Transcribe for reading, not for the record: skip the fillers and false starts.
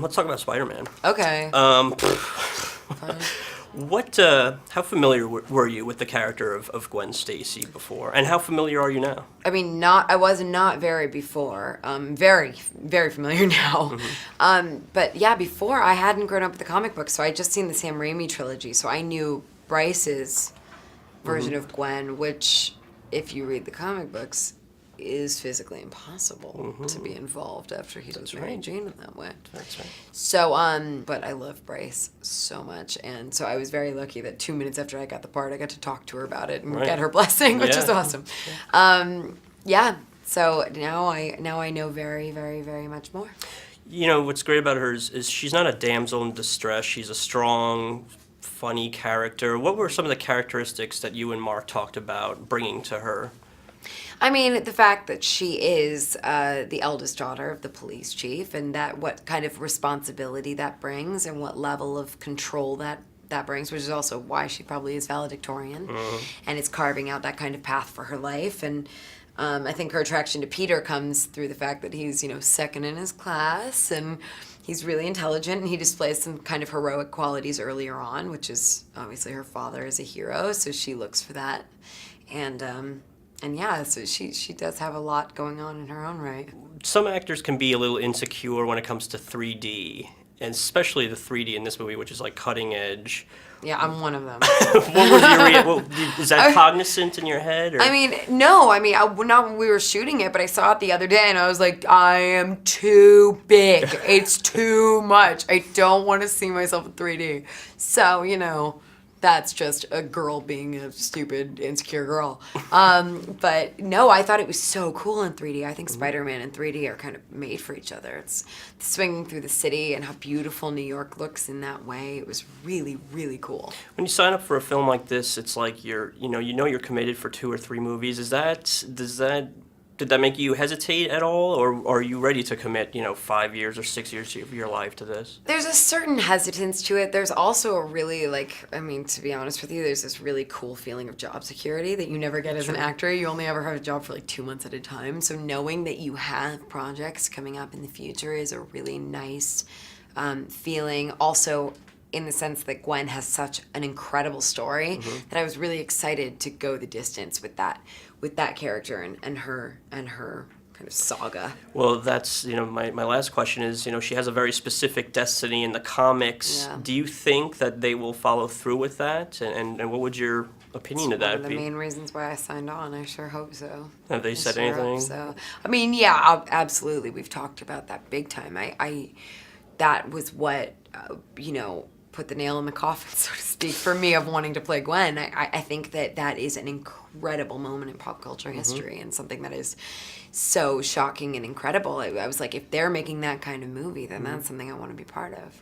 Let's talk about Spider-Man. Okay. Fine. How familiar were you with the character of Gwen Stacy before, and how familiar are you now? I mean, I was not very before. Very, very familiar now. But yeah, before I hadn't grown up with the comic books, so I just seen the Sam Raimi trilogy, so I knew Bryce's version of Gwen, which, if you read the comic books, is physically impossible to be involved after he does Mary Jane in that way. That's right. So, but I love Bryce so much, and so I was very lucky that 2 minutes after I got the part, I got to talk to her about it and get her blessing, which is awesome. So now I know very, very, very much more. You know, what's great about her is she's not a damsel in distress. She's a strong, funny character. What were some of the characteristics that you and Marc talked about bringing to her? I mean, the fact that she is the eldest daughter of the police chief, and that what kind of responsibility that brings and what level of control that brings, which is also why she probably is valedictorian and is carving out that kind of path for her life. And I think her attraction to Peter comes through the fact that he's, second in his class, and he's really intelligent, and he displays some kind of heroic qualities earlier on, which is obviously her father is a hero, so she looks for that. And yeah, so she does have a lot going on in her own right. Some actors can be a little insecure when it comes to 3D, and especially the 3D in this movie, which is like cutting edge. Yeah, I'm one of them. What was your is that cognizant in your head? Or? I mean, no. I mean, not when we were shooting it, but I saw it the other day, and I was like, I am too big. It's too much. I don't want to see myself in 3D. So, that's just a girl being a stupid, insecure girl. But no, I thought it was so cool in 3D. I think Spider-Man and 3D are kind of made for each other. It's swinging through the city and how beautiful New York looks in that way. It was really, really cool. When you sign up for a film like this, it's like you're committed for 2 or 3 movies. Did that make you hesitate at all, or are you ready to commit, 5 years or 6 years of your life to this? There's a certain hesitance to it. There's also a really, to be honest with you, there's this really cool feeling of job security that you never get as an actor. You only ever have a job for 2 months at a time. So knowing that you have projects coming up in the future is a really nice feeling. Also, in the sense that Gwen has such an incredible story that I was really excited to go the distance with that character and her kind of saga. Well, that's, my last question is, she has a very specific destiny in the comics. Yeah. Do you think that they will follow through with that? And what would your opinion of that be? One of the main reasons why I signed on. I sure hope so. Have they said anything? So. I mean, yeah, absolutely. We've talked about that big time. That was what, put the nail in the coffin, so to speak, for me of wanting to play Gwen. I think that is an incredible moment in pop culture history and something that is so shocking and incredible. I was like, if they're making that kind of movie, then that's something I want to be part of,